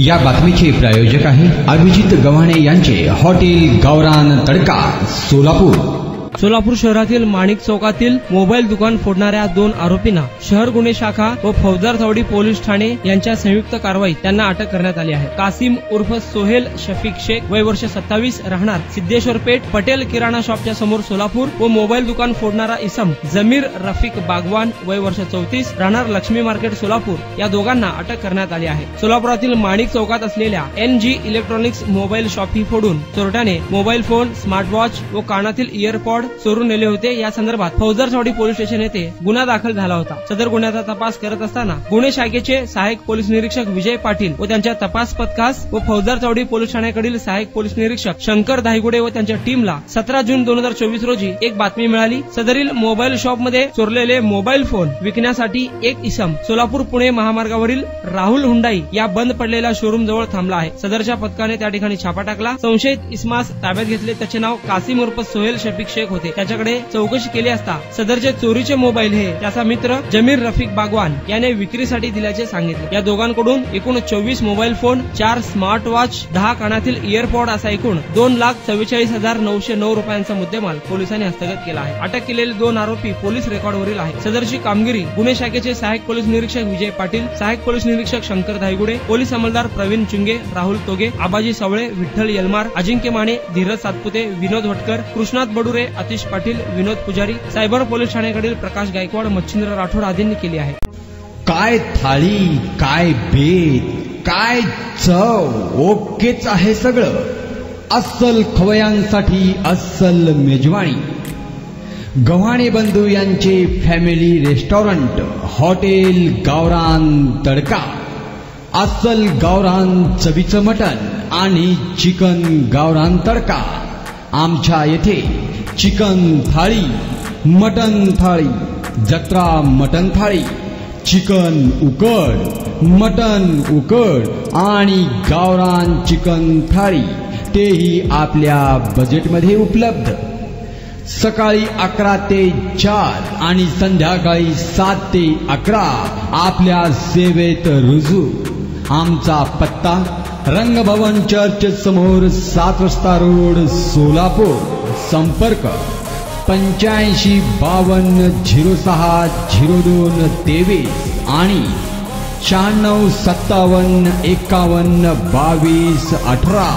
या बातमीचे प्रायोजक आहे अभिजित गव्हाणे यांचे हॉटेल गावरान तडका सोलापूर। सोलापूर शहरातील माणिक चौकातील मोबाईल दुकान फोडणाऱ्या 2 आरोपींना शहर गुन्हे शाखा व फौजदार चौडी पोलीस ठाणे यांच्या संयुक्त कारवाईत त्यांना अटक करण्यात आली आहे। कासिम उर्फ सोहेल शफीक शेख वय वर्ष 27 राहणार सिद्धेश्वर पेठ पटेल किराणा शॉपच्या समोर सोलापूर व मोबाईल दुकान फोडणारा इसम जमीर रफीक बागवान वय वर्ष 34 राहणार लक्ष्मी मार्केट सोलापूर या दोघांना अटक करण्यात आली आहे। सोलापुरातील माणिक चौकात असलेल्या NG इलेक्ट्रॉनिक्स मोबाईल शॉप ही फोडून चोरट्याने मोबाईल फोन स्मार्ट वॉच व कानातील इयरपॉड चोरून नेले होते। या संदर्भात फौजदार चौडी पोलीस स्टेशन येथे गुन्हा दाखल झाला होता। सदर गुन्ह्याचा तपास करत असताना गुन्हे शाखेचे सहाय्यक पोलीस निरीक्षक विजय पाटील व त्यांच्या तपास पथकास व फौजदार चौडी पोलीस ठाण्याकडील सहाय्यक पोलीस निरीक्षक शंकर धायगुडे व त्यांच्या टीमला 17 जून 2024 रोजी एक बातमी मिळाली। सदरील मोबाईल शॉप मध्ये चोरलेले मोबाईल फोन विकण्यासाठी एक इसम सोलापूर पुणे महामार्गावरील राहुल हुंडाई या बंद पडलेल्या शोरूम जवळ थांबला आहे। सदरच्या पथकाने त्या ठिकाणी छापा टाकला। संशयित इसमास ताब्यात घेतले। त्याचे नाव कासिम उर्फ सोहेल शफीक शेख होते। त्याच्याकडे चौकशी केली असता सदरचे चोरीचे मोबाईल हे त्याचा मित्र जमीर रफीक बागवान याने विक्रीसाठी दिल्याचे सांगितले। या दोघांकडून एकूण 24 मोबाईल फोन 4 स्मार्ट वॉच 10 कानातील इयरपॉड असा एकूण 2,44,909 रुपयांचा मुद्देमाल पोलिसांनी हस्तगत केला आहे। अटक केलेले 2 आरोपी पोलीस रेकॉर्डवरील आहेत। सदरची कामगिरी गुन्हे शाखेचे सहाय्यक पोलीस निरीक्षक विजय पाटील, सहाय्यक पोलीस निरीक्षक शंकर धायगुडे, पोलीस अंमलदार प्रवीण चुंगे, राहुल तोगे, आबाजी सावळे, विठ्ठल यलमार, अजिंक्य माने, धीरज सातपुते, विनोद भटकर, कृष्णात बडुरे, अतिश पाटील, विनोद पुजारी, सायबर पोलीस ठाण्याकडील प्रकाश गायकवाड, मच्छिंद्र राठोड आदींनी केली आहे। काय थाळी, काय बेत, काय चव, ओकेच आहे सगळं। अस्सल खवयांसाठी अस्सल मेजवानी। गव्हाणे बंधू यांचे फॅमिली रेस्टॉरंट हॉटेल गावरान तडका। अस्सल गावरान चवीचं मटण आणि चिकन गावरान तडका। आमच्या येथे चिकन थाळी, मटन थाळी, जत्रा मटन थाळी, चिकन उकड, मटन उकड आणि गावरान चिकन थाळी तेही आपल्या बजेटमध्ये उपलब्ध। सकाळी 11 ते 4 आणि संध्याकाळी 7 ते 11 आपल्या सेवेत रुजू। आमचा पत्ता रंगभवन चर्च समोर 7 रस्ता रोड सोलापूर। संपर्क 85 52 06 02 23 आणि 96 57 51 22 18।